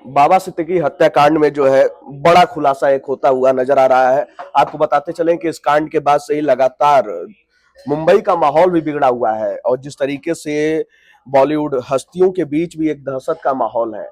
बाबा सिद्दीकी हत्याकांड में जो है बड़ा खुलासा एक होता हुआ नजर आ रहा है। आपको बताते चलें कि इस कांड के बाद से ही लगातार मुंबई का माहौल भी बिगड़ा हुआ है और जिस तरीके से बॉलीवुड हस्तियों के बीच भी एक दहशत का माहौल है।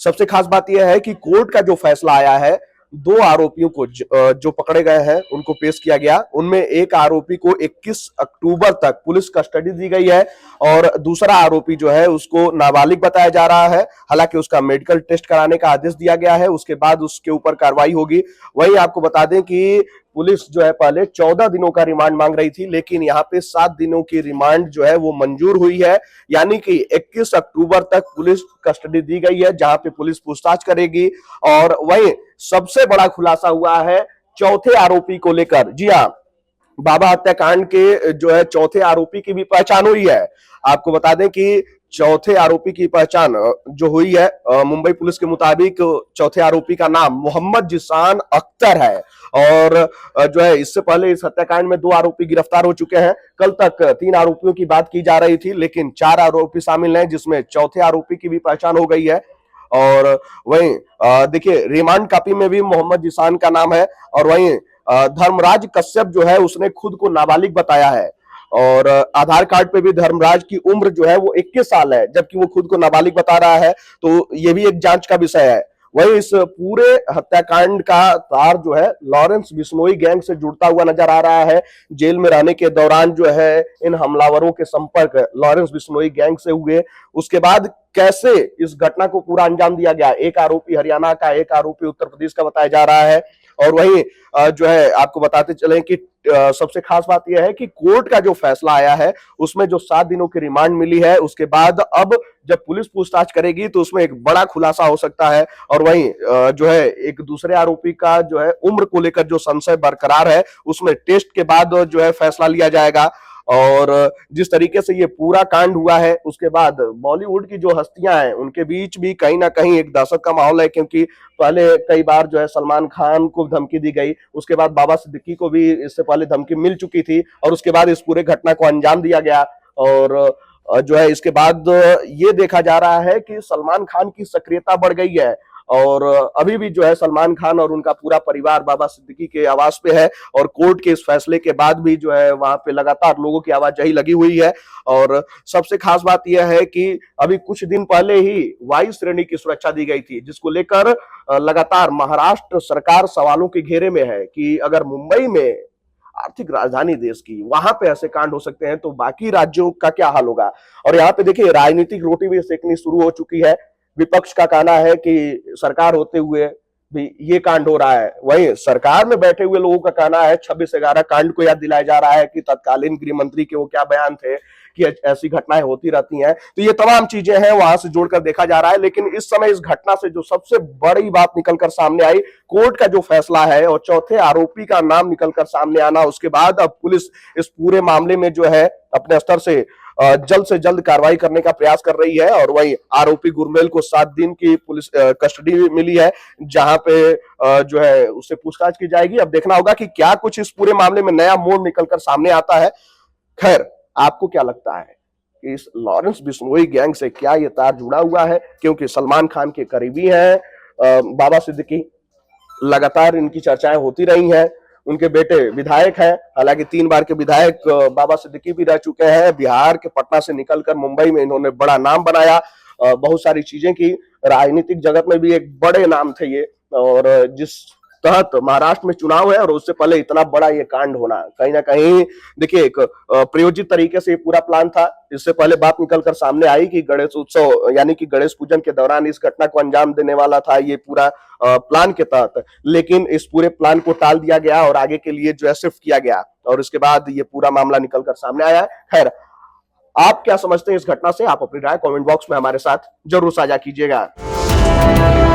सबसे खास बात यह है कि कोर्ट का जो फैसला आया है, दो आरोपियों को जो पकड़े गए हैं उनको पेश किया गया। उनमें एक आरोपी को 21 अक्टूबर तक पुलिस कस्टडी दी गई है और दूसरा आरोपी जो है उसको नाबालिग बताया जा रहा है। हालांकि उसका मेडिकल टेस्ट कराने का आदेश दिया गया है, उसके बाद उसके ऊपर कार्रवाई होगी। वहीं आपको बता दें कि पुलिस जो है पहले 14 दिनों का रिमांड मांग रही थी, लेकिन यहाँ पे 7 दिनों की रिमांड जो है वो मंजूर हुई है। यानी कि 21 अक्टूबर तक पुलिस कस्टडी दी गई है, जहां पे पुलिस पूछताछ करेगी। और वहीं सबसे बड़ा खुलासा हुआ है चौथे आरोपी को लेकर। जी हाँ, बाबा हत्याकांड के जो है चौथे आरोपी की भी पहचान हुई है। आपको बता दें कि चौथे आरोपी की पहचान जो हुई है, मुंबई पुलिस के मुताबिक चौथे आरोपी का नाम मोहम्मद जिसान अख्तर है। और जो है इससे पहले इस हत्याकांड में 2 आरोपी गिरफ्तार हो चुके हैं। कल तक 3 आरोपियों की बात की जा रही थी, लेकिन 4 आरोपी शामिल हैं, जिसमें चौथे आरोपी की भी पहचान हो गई है। और वहीं देखिए रिमांड कॉपी में भी मोहम्मद जिसान का नाम है। और वहीं धर्मराज कश्यप जो है उसने खुद को नाबालिग बताया है और आधार कार्ड पे भी धर्मराज की उम्र जो है वो 21 साल है, जबकि वो खुद को नाबालिग बता रहा है। तो ये भी एक जांच का विषय है। वहीं इस पूरे हत्याकांड का तार जो है लॉरेंस बिश्नोई गैंग से जुड़ता हुआ नजर आ रहा है। जेल में रहने के दौरान जो है इन हमलावरों के संपर्क लॉरेंस बिश्नोई गैंग से हुए। उसके बाद कैसे इस घटना को पूरा अंजाम दिया गया, एक आरोपी हरियाणा का, एक आरोपी उत्तर प्रदेश का बताया जा रहा है। और वहीं जो है आपको बताते चलें कि सबसे खास बात यह है कि कोर्ट का जो फैसला आया है उसमें जो 7 दिनों की रिमांड मिली है, उसके बाद अब जब पुलिस पूछताछ करेगी तो उसमें एक बड़ा खुलासा हो सकता है। और वहीं जो है एक दूसरे आरोपी का जो है उम्र को लेकर जो संशय बरकरार है, उसमें टेस्ट के बाद जो है फैसला लिया जाएगा। और जिस तरीके से ये पूरा कांड हुआ है उसके बाद बॉलीवुड की जो हस्तियां हैं उनके बीच भी कहीं ना कहीं एक दहशत का माहौल है, क्योंकि पहले कई बार जो है सलमान खान को धमकी दी गई, उसके बाद बाबा सिद्दीकी को भी इससे पहले धमकी मिल चुकी थी और उसके बाद इस पूरे घटना को अंजाम दिया गया। और जो है इसके बाद ये देखा जा रहा है कि सलमान खान की सक्रियता बढ़ गई है और अभी भी जो है सलमान खान और उनका पूरा परिवार बाबा सिद्दीकी के आवास पे है। और कोर्ट के इस फैसले के बाद भी जो है वहां पे लगातार लोगों की आवाजाही लगी हुई है। और सबसे खास बात यह है कि अभी कुछ दिन पहले ही वायु श्रेणी की सुरक्षा दी गई थी, जिसको लेकर लगातार महाराष्ट्र सरकार सवालों के घेरे में है कि अगर मुंबई में, आर्थिक राजधानी देश की, वहां पे ऐसे कांड हो सकते हैं तो बाकी राज्यों का क्या हाल होगा। और यहाँ पे देखिए राजनीतिक रोटी भी सेकनी शुरू हो चुकी है। विपक्ष का कहना है कि सरकार होते हुए भी ये कांड हो रहा है, वहीं सरकार में बैठे हुए लोगों का कहना है 26/11 कांड को याद दिलाया जा रहा है कि तत्कालीन गृह मंत्री के वो क्या बयान थे कि ऐसी घटनाएं होती रहती हैं। तो ये तमाम चीजें हैं, वहां से जोड़कर देखा जा रहा है। लेकिन इस समय इस घटना से जो सबसे बड़ी बात निकलकर सामने आई, कोर्ट का जो फैसला है और चौथे आरोपी का नाम निकलकर सामने आना, उसके बाद अब पुलिस इस पूरे मामले में जो है अपने स्तर से जल्द कार्रवाई करने का प्रयास कर रही है। और वहीं आरोपी गुरमेल को 7 दिन की पुलिस कस्टडी मिली है, जहां पे जो है उससे पूछताछ की जाएगी। अब देखना होगा कि क्या कुछ इस पूरे मामले में नया मोड़ निकलकर सामने आता है। खैर, आपको क्या लगता है कि इस लॉरेंस बिश्नोई गैंग से क्या ये तार जुड़ा हुआ है? क्योंकि सलमान खान के करीबी हैं बाबा सिद्दीकी, लगातार इनकी चर्चाएं होती रही हैं। उनके बेटे विधायक हैं, हालांकि 3 बार के विधायक बाबा सिद्दीकी भी रह चुके हैं। बिहार के पटना से निकलकर मुंबई में इन्होंने बड़ा नाम बनाया, बहुत सारी चीजें की, राजनीतिक जगत में भी एक बड़े नाम थे ये। और जिस तहत महाराष्ट्र में चुनाव है और उससे पहले इतना बड़ा ये कांड होना, कहीं ना कहीं देखिए एक प्रयोजित तरीके से ये पूरा प्लान था। इससे पहले बात निकलकर सामने आई कि गणेश उत्सव यानी कि गणेश पूजन के दौरान इस घटना को अंजाम देने वाला था ये पूरा प्लान के तहत, लेकिन इस पूरे प्लान को टाल दिया गया और आगे के लिए जो है शिफ्ट किया गया और इसके बाद ये पूरा मामला निकलकर सामने आया है। खैर, आप क्या समझते हैं इस घटना से? आप अपनी राय कमेंट बॉक्स में हमारे साथ जरूर साझा कीजिएगा।